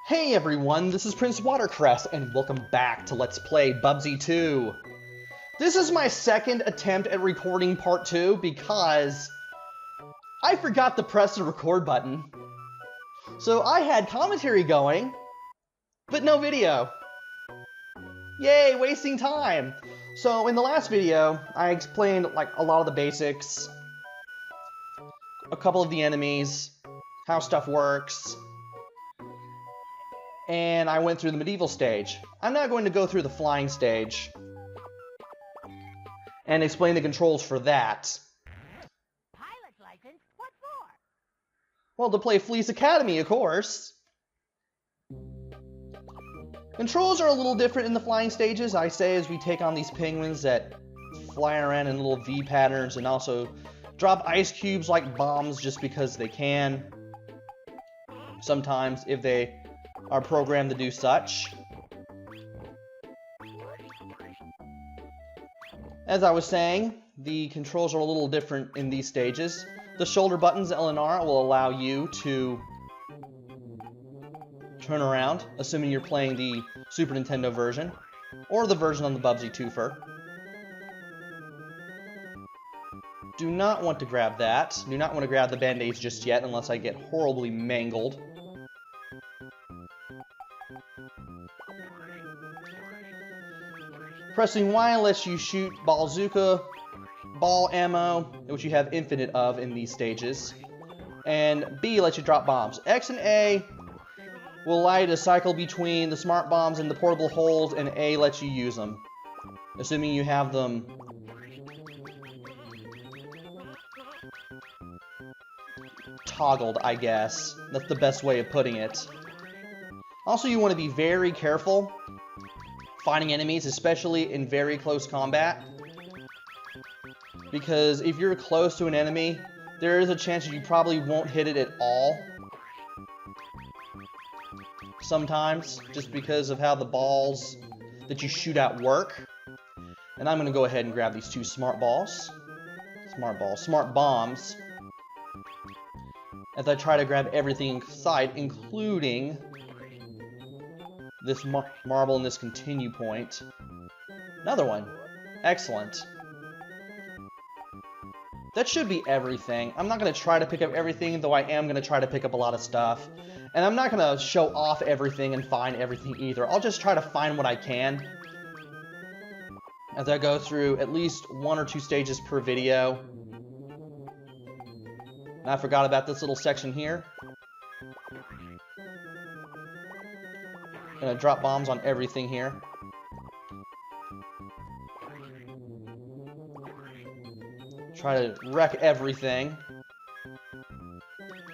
Hey everyone, this is PrinceWatercress, and welcome back to Let's Play Bubsy 2. This is my second attempt at recording part 2 because I forgot to press the record button. So I had commentary going, but no video. Yay, wasting time. So in the last video, I explained like a lot of the basics, a couple of the enemies, how stuff works, and I went through the medieval stage. I'm now going to go through the flying stage and explain the controls for that. Pilot's license? What for? Well, to play Fleece Academy, of course. Controls are a little different in the flying stages, I say, as we take on these penguins that fly around in little V patterns and also drop ice cubes like bombs just because they can. Sometimes, if they are programmed to do such. As I was saying, the controls are a little different in these stages. The shoulder buttons, L and R, will allow you to turn around, assuming you're playing the Super Nintendo version, or the version on the Bubsy twofer. Do not want to grab that. Do not want to grab the band-aids just yet, unless I get horribly mangled. Pressing Y lets you shoot bazooka, ball ammo, which you have infinite of in these stages. And B lets you drop bombs. X and A will allow you to cycle between the smart bombs and the portable holes, and A lets you use them, assuming you have them toggled, I guess. That's the best way of putting it. Also, you want to be very careful fighting enemies, especially in very close combat, because if you're close to an enemy, there is a chance that you probably won't hit it at all. Sometimes, just because of how the balls that you shoot out work. And I'm going to go ahead and grab these two smart bombs, as I try to grab everything in sight, including this marble and this continue point. Another one. Excellent. That should be everything. I'm not going to try to pick up everything, though I am going to try to pick up a lot of stuff. And I'm not going to show off everything and find everything either. I'll just try to find what I can as I go through at least 1 or 2 stages per video. And I forgot about this little section here. Gonna drop bombs on everything here. Try to wreck everything.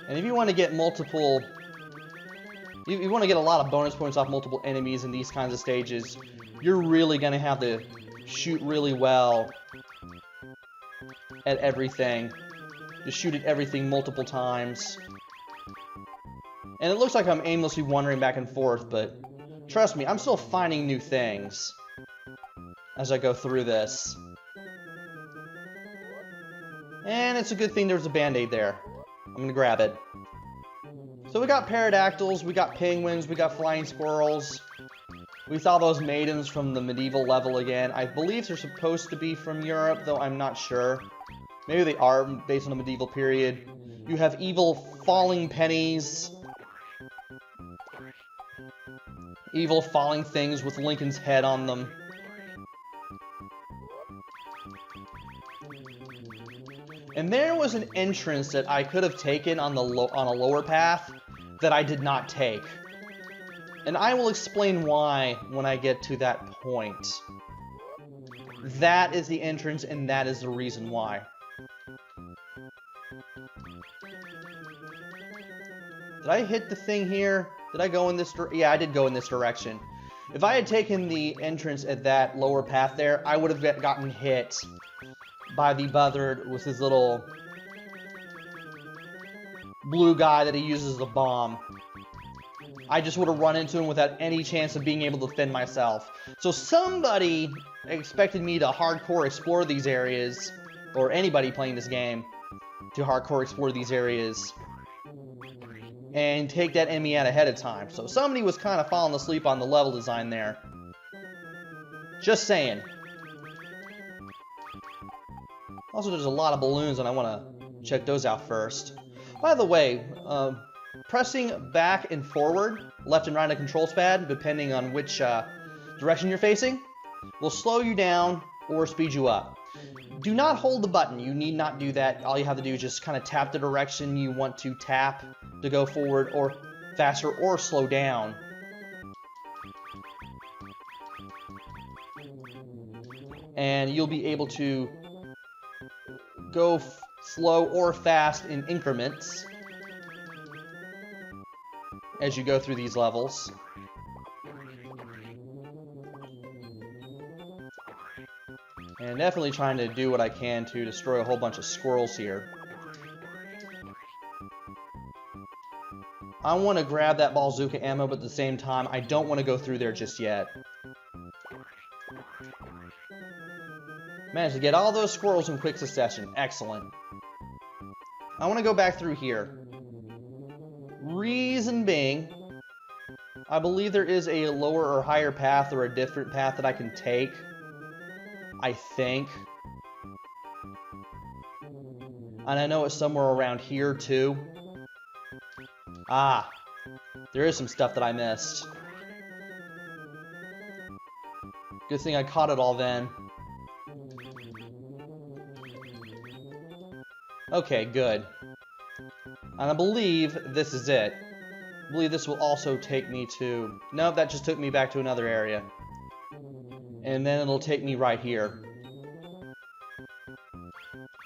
And if you want to get multiple... you want to get a lot of bonus points off multiple enemies in these kinds of stages, you're really gonna have to shoot really well at everything. Just shoot at everything multiple times. And it looks like I'm aimlessly wandering back and forth, but trust me, I'm still finding new things as I go through this. And it's a good thing there's a band-aid there. I'm gonna grab it. So we got pterodactyls, we got penguins, we got flying squirrels. We saw those maidens from the medieval level again. I believe they're supposed to be from Europe, though I'm not sure. Maybe they are based on the medieval period. You have evil falling pennies. Evil falling things with Lincoln's head on them. And there was an entrance that I could have taken on a lower path that I did not take. And I will explain why when I get to that point. That is the entrance, and that is the reason why. Did I hit the thing here? Did I go in this direction? Yeah, I did go in this direction. If I had taken the entrance at that lower path there, I would have gotten hit by the buzzard with his little blue guy that he uses as a bomb. I just would have run into him without any chance of being able to defend myself. So somebody expected me to hardcore explore these areas, or anybody playing this game to hardcore explore these areas. and take that enemy out ahead of time. So somebody was kind of falling asleep on the level design there. Just saying. Also, there's a lot of balloons, and I want to check those out first. By the way, pressing back and forward, left and right on the controls pad, depending on which direction you're facing, will slow you down or speed you up. Do not hold the button. You need not do that. All you have to do is just kind of tap the direction you want to tap to go forward or faster or slow down. And you'll be able to go slow or fast in increments as you go through these levels. And definitely trying to do what I can to destroy a whole bunch of squirrels here. I want to grab that bazooka ammo, but at the same time, I don't want to go through there just yet. Managed to get all those squirrels in quick succession. Excellent. I want to go back through here. Reason being, I believe there is a lower or higher path or a different path that I can take. I think. And I know it's somewhere around here too. Ah, there is some stuff that I missed. Good thing I caught it all then. Okay, good. And I believe this is it. I believe this will also take me to... Nope, that just took me back to another area. And then it'll take me right here.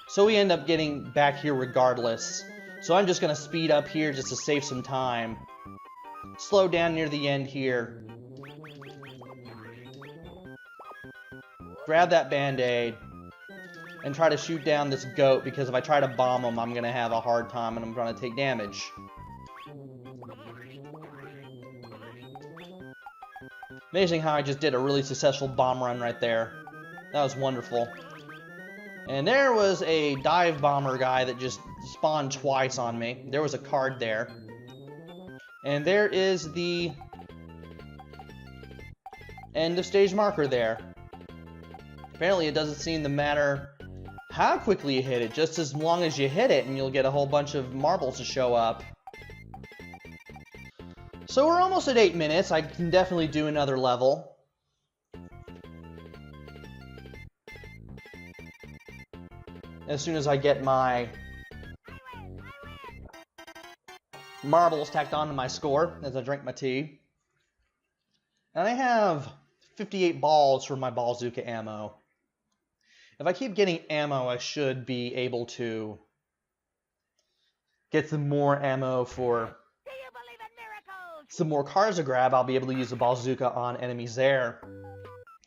So we end up getting back here regardless. So I'm just going to speed up here just to save some time. Slow down near the end here. Grab that band-aid. And try to shoot down this goat, because if I try to bomb him, I'm going to have a hard time and I'm going to take damage. Amazing how I just did a really successful bomb run right there. That was wonderful. And there was a dive bomber guy that just spawned twice on me. There was a card there. And there is the end of stage marker there. Apparently it doesn't seem to matter how quickly you hit it, just as long as you hit it and you'll get a whole bunch of marbles to show up. So we're almost at 8 minutes. I can definitely do another level. As soon as I get my marbles tacked onto my score as I drink my tea. And I have 58 balls for my bazooka ammo. If I keep getting ammo, I should be able to get some more ammo for some more cars to grab. I'll be able to use the bazooka on enemies there.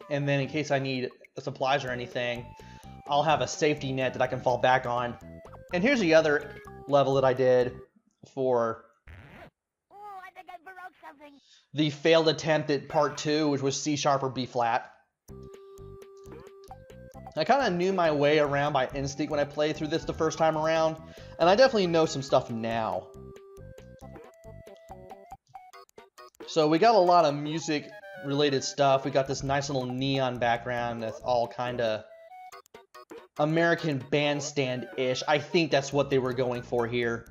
And then in case I need supplies or anything, I'll have a safety net that I can fall back on. And here's the other level that I did for the failed attempt at part 2, which was C sharp or B flat. I kind of knew my way around by instinct when I played through this the first time around, and I definitely know some stuff now. So we got a lot of music related stuff. We got this nice little neon background that's all kind of American Bandstand-ish. I think that's what they were going for here.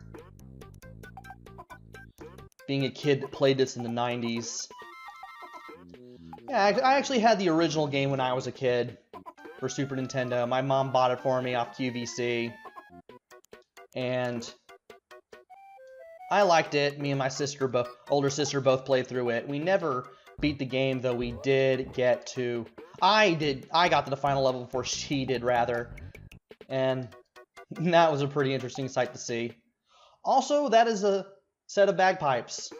Being a kid that played this in the 90s. Yeah, I actually had the original game when I was a kid. For Super Nintendo. My mom bought it for me off QVC. And I liked it. Me and my sister, older sister, both played through it. We never beat the game, though we did get to... I got to the final level before she did, rather. And that was a pretty interesting sight to see. Also, that is a set of bagpipes.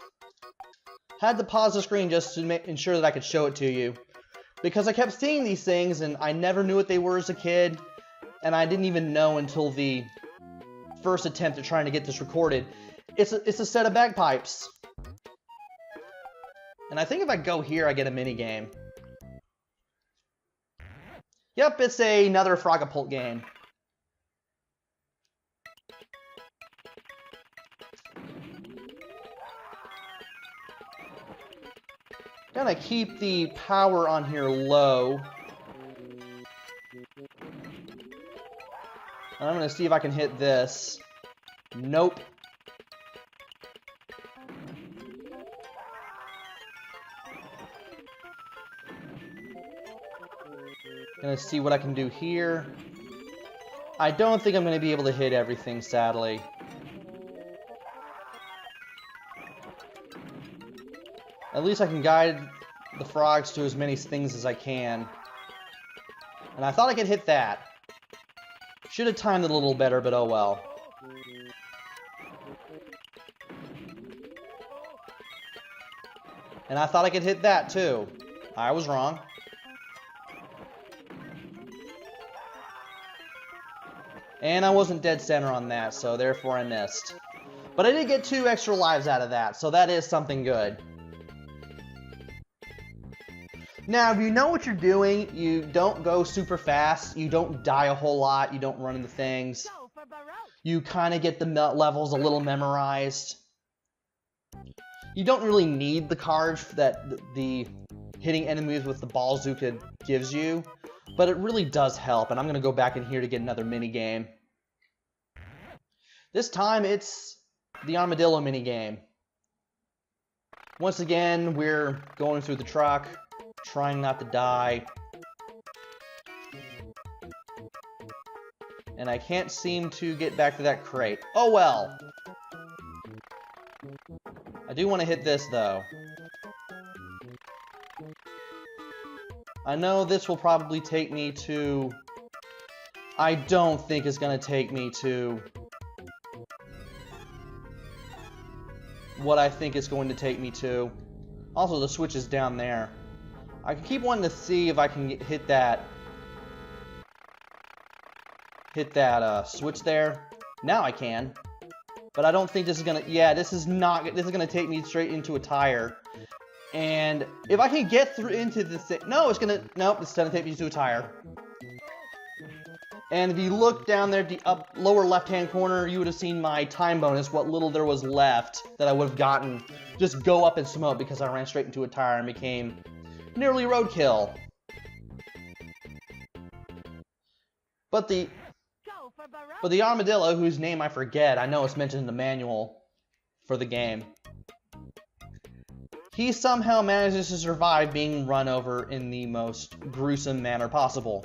Had to pause the screen just to ensure that I could show it to you. Because I kept seeing these things, and I never knew what they were as a kid, and I didn't even know until the first attempt at trying to get this recorded. It's a set of bagpipes. And I think if I go here, I get a minigame. Yep, it's another Frogapult game. Gonna keep the power on here low. And I'm gonna see if I can hit this. Nope. Gonna see what I can do here. I don't think I'm gonna be able to hit everything, sadly. At least I can guide the frogs to as many things as I can. And I thought I could hit that. Should have timed it a little better, but oh well. And I thought I could hit that too. I was wrong. And I wasn't dead center on that, so therefore I missed. But I did get 2 extra lives out of that, so that is something good. Now, if you know what you're doing, you don't go super fast, you don't die a whole lot, you don't run into things. You kind of get the levels a little memorized. You don't really need the cards that the hitting enemies with the bazooka gives you, but it really does help, and I'm going to go back in here to get another mini game. This time, it's the armadillo mini game. Once again, we're going through the truck, trying not to die. And I can't seem to get back to that crate. Oh well! I do want to hit this, though. I know this will probably take me to... I don't think it's going to take me to... what I think it's going to take me to. Also, the switch is down there. I can keep wanting to see if I can hit that... switch there. Now I can. But I don't think this is gonna... Yeah, this is gonna take me straight into a tire. And if I can get through into this... No, it's gonna... Nope, it's gonna take me to a tire. And if you look down there at the lower left-hand corner, you would have seen my time bonus, what little there was left that I would have gotten. Just go up in smoke because I ran straight into a tire and became nearly roadkill. But the armadillo, whose name I forget, I know it's mentioned in the manual for the game, he somehow manages to survive being run over in the most gruesome manner possible.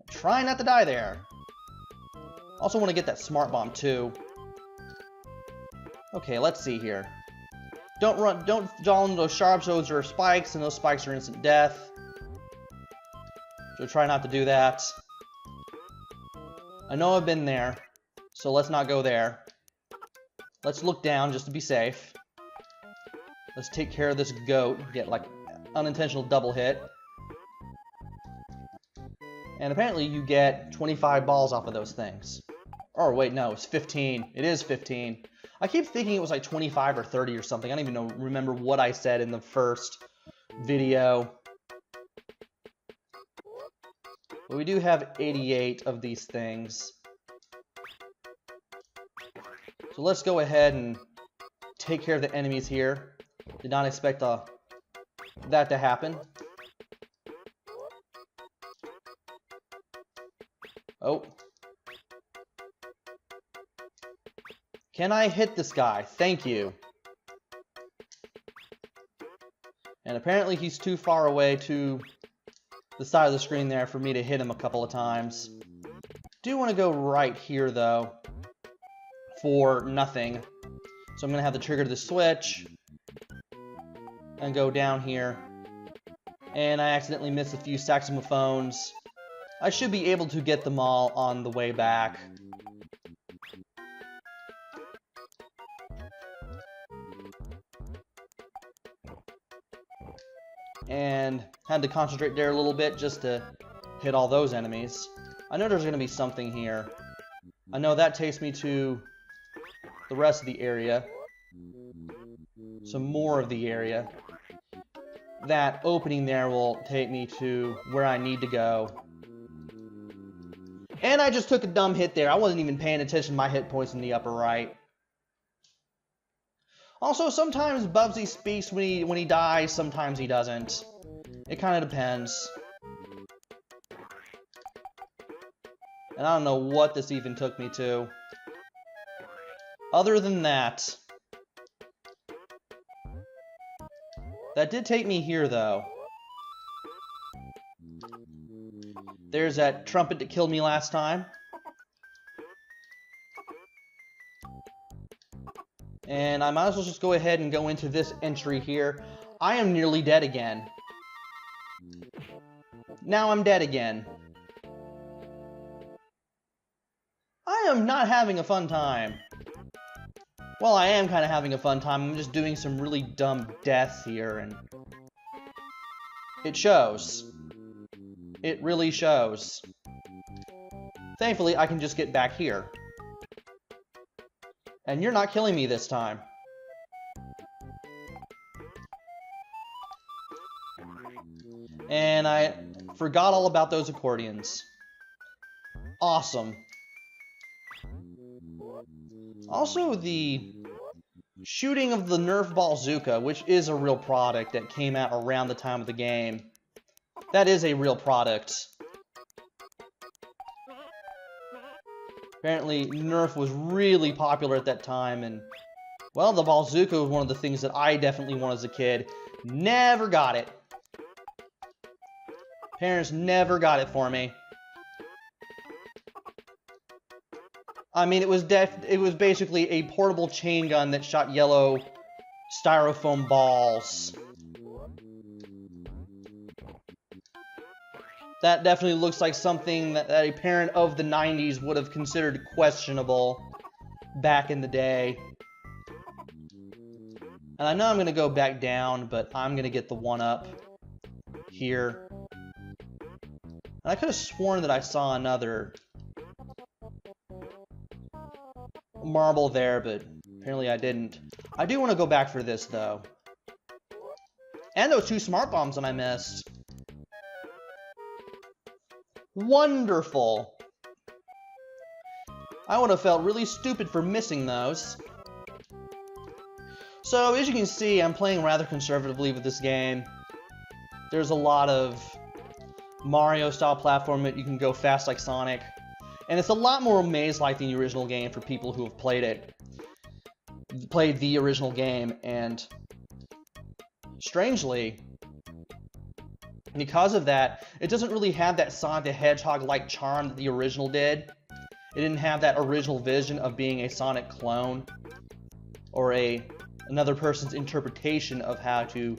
Try not to die there. Also want to get that smart bomb too. Okay, let's see here. Don't fall into those sharps, those are spikes, and those spikes are instant death. So try not to do that. I know I've been there, so let's not go there. Let's look down just to be safe. Let's take care of this goat, get like unintentional double hit. And apparently you get 25 balls off of those things. Or wait, no, it's 15. It is 15. I keep thinking it was like 25 or 30 or something. I don't even remember what I said in the first video. But we do have 88 of these things. So let's go ahead and take care of the enemies here. Did not expect that to happen. Oh. Can I hit this guy? Thank you. And apparently he's too far away to the side of the screen there for me to hit him a couple of times. Do want to go right here, though, for nothing. So I'm going to have to trigger the switch and go down here. And I accidentally missed a few saxophones. I should be able to get them all on the way back. And had to concentrate there a little bit just to hit all those enemies. I know there's going to be something here. I know that takes me to the rest of the area. Some more of the area. That opening there will take me to where I need to go. And I just took a dumb hit there. I wasn't even paying attention to my hit points in the upper right. Also, sometimes Bubsy speaks when he dies, sometimes he doesn't. It kind of depends. And I don't know what this even took me to. Other than that. That did take me here, though. There's that trumpet that killed me last time. And I might as well just go ahead and go into this entry here. I am nearly dead again. Now I'm dead again. I am not having a fun time. Well, I am kind of having a fun time. I'm just doing some really dumb deaths here, and it shows. It really shows. Thankfully, I can just get back here. And you're not killing me this time. And I forgot all about those accordions. Awesome. Also, the shooting of the Nerf bazooka, which is a real product that came out around the time of the game. That is a real product. Apparently, Nerf was really popular at that time, and, well, the bazooka was one of the things that I definitely wanted as a kid. Never got it. Parents never got it for me. I mean, it was basically a portable chain gun that shot yellow styrofoam balls. That definitely looks like something that a parent of the 90s would have considered questionable back in the day. And I know I'm going to go back down, but I'm going to get the 1-up here. And I could have sworn that I saw another marble there, but apparently I didn't. I do want to go back for this, though. And those 2 smart bombs that I missed. Wonderful. I would have felt really stupid for missing those. So, as you can see, I'm playing rather conservatively with this game. There's a lot of Mario-style platform that you can go fast like Sonic. And it's a lot more maze-like than the original game for people who have played the original game, and strangely, because of that, it doesn't really have that Sonic the Hedgehog-like charm that the original did. It didn't have that original vision of being a Sonic clone, or another person's interpretation of how to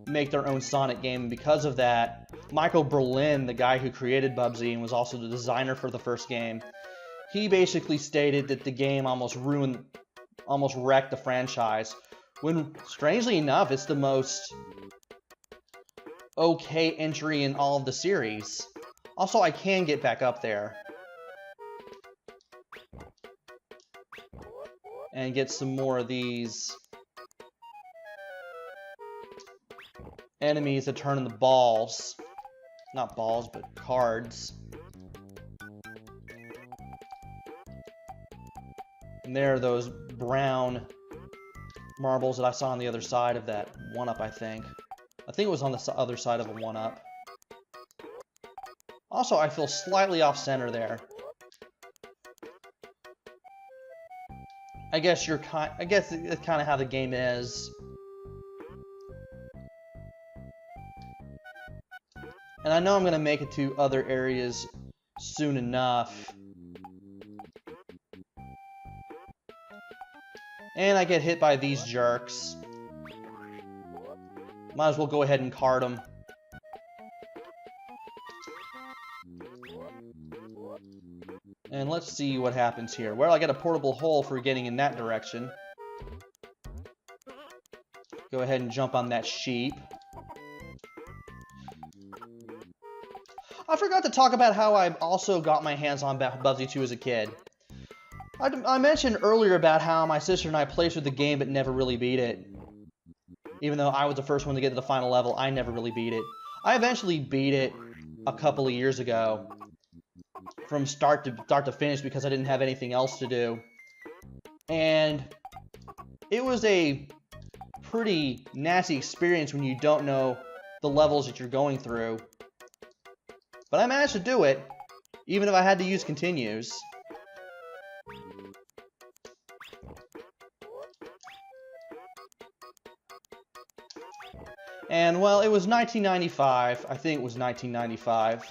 make their own Sonic game. And because of that, Michael Berlin, the guy who created Bubsy and was also the designer for the first game, he basically stated that the game almost wrecked the franchise, when, strangely enough, it's the most okay entry in all of the series. Also, I can get back up there and get some more of these enemies that turn into balls. Not balls, but cards. And there are those brown marbles that I saw on the other side of that 1-up, I think. I think it was on the other side of a 1-up. Also, I feel slightly off-center there. I guess it's kind of how the game is. And I know I'm going to make it to other areas soon enough. And I get hit by these jerks. Might as well go ahead and card them. And let's see what happens here. Well, I got a portable hole for getting in that direction. Go ahead and jump on that sheep. I forgot to talk about how I also got my hands on Bubsy 2 as a kid. I mentioned earlier about how my sister and I played through the game but never really beat it. Even though I was the first one to get to the final level, I never really beat it. I eventually beat it a couple of years ago, from start to finish, because I didn't have anything else to do. And it was a pretty nasty experience when you don't know the levels that you're going through. But I managed to do it, even if I had to use continues. And, well, it was 1995. I think it was 1995.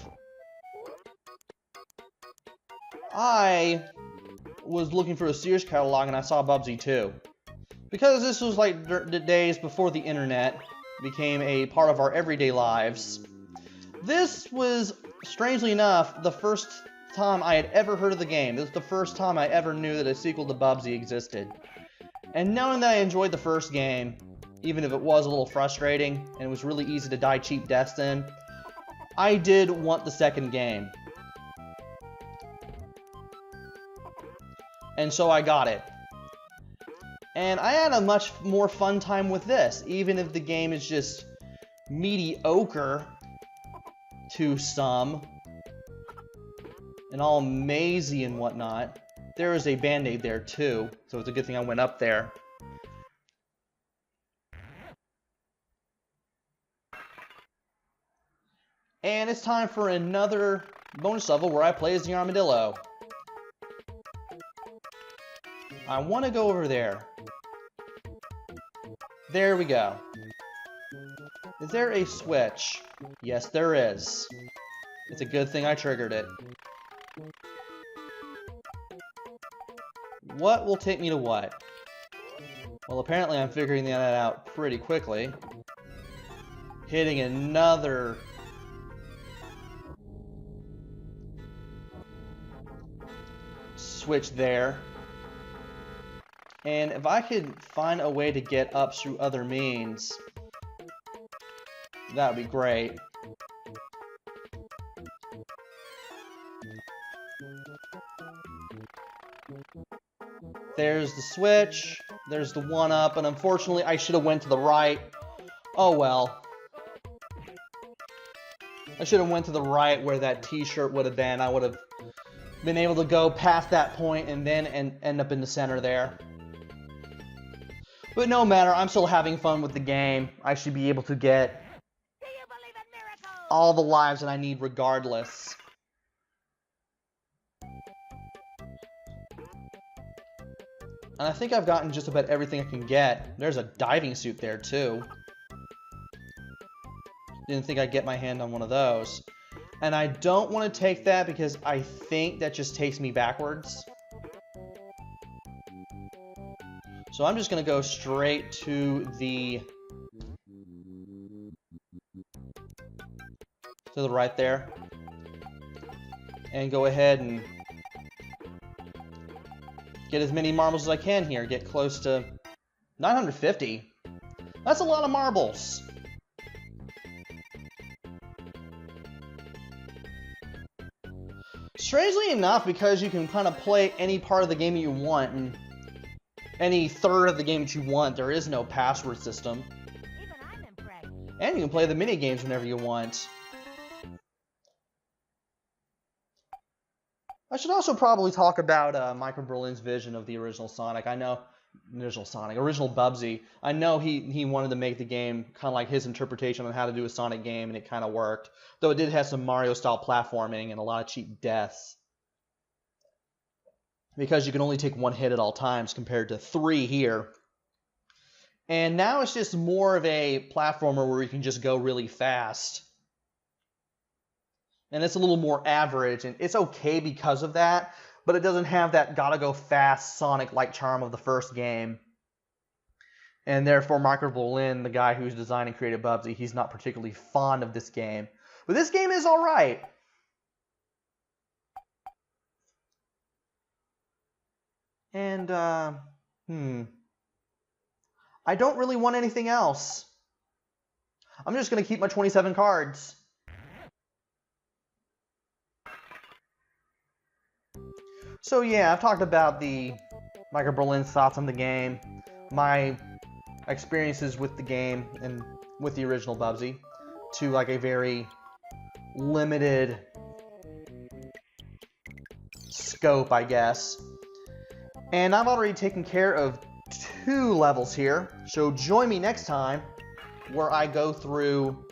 I was looking for a Sears catalog and I saw Bubsy 2. Because this was like the days before the internet became a part of our everyday lives. This was, strangely enough, the first time I had ever heard of the game. This was the first time I ever knew that a sequel to Bubsy existed. And knowing that I enjoyed the first game, even if it was a little frustrating and it was really easy to die cheap deaths in, I did want the second game. And so I got it. And I had a much more fun time with this, even if the game is just mediocre to some, and all mazy and whatnot. There is a band-aid there too, so it's a good thing I went up there. And it's time for another bonus level where I play as the armadillo. I want to go over there. There we go. Is there a switch? Yes, there is. It's a good thing I triggered it. What will take me to what? Well, apparently I'm figuring that out pretty quickly. Hitting another... switch there. And if I could find a way to get up through other means, that would be great. There's the switch, there's the one up, and unfortunately I should have went to the right. Oh well. I should have went to the right where that t-shirt would have been. I would have been able to go past that point and then end up in the center there. But no matter, I'm still having fun with the game. I should be able to get all the lives that I need regardless. And I think I've gotten just about everything I can get. There's a diving suit there too. Didn't think I'd get my hand on one of those. And I don't want to take that because I think that just takes me backwards. So I'm just going to go straight to the right there. And go ahead and get as many marbles as I can here. Get close to 950. That's a lot of marbles. Strangely enough, because you can kind of play any part of the game you want, and any third of the game that you want, there is no password system. Even I'm impressed. And you can play the mini games whenever you want. I should also probably talk about Michael Berlin's vision of the original Sonic. I know, original Bubsy. I know he wanted to make the game kind of like his interpretation on how to do a Sonic game, and it kind of worked. Though it did have some Mario-style platforming and a lot of cheap deaths. Because you can only take one hit at all times compared to 3 here. And now it's just more of a platformer where you can just go really fast. And it's a little more average, and it's okay because of that, but it doesn't have that gotta go fast Sonic-like charm of the first game. And therefore, Michael Berlin, the guy who's designed and created Bubsy, he's not particularly fond of this game. But this game is alright. And, I don't really want anything else. I'm just gonna keep my 27 cards. So yeah, I've talked about the Michael Berlin's thoughts on the game, my experiences with the game and with the original Bubsy, to like a very limited scope, I guess. And I've already taken care of 2 levels here. So join me next time where I go through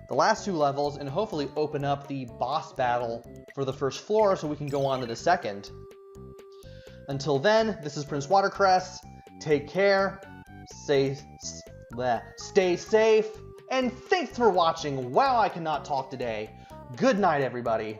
the last 2 levels and hopefully open up the boss battle for the first floor so we can go on to the second. Until then, this is PrinceWatercress. Take care, stay safe, and thanks for watching. Wow, I cannot talk today. Good night, everybody.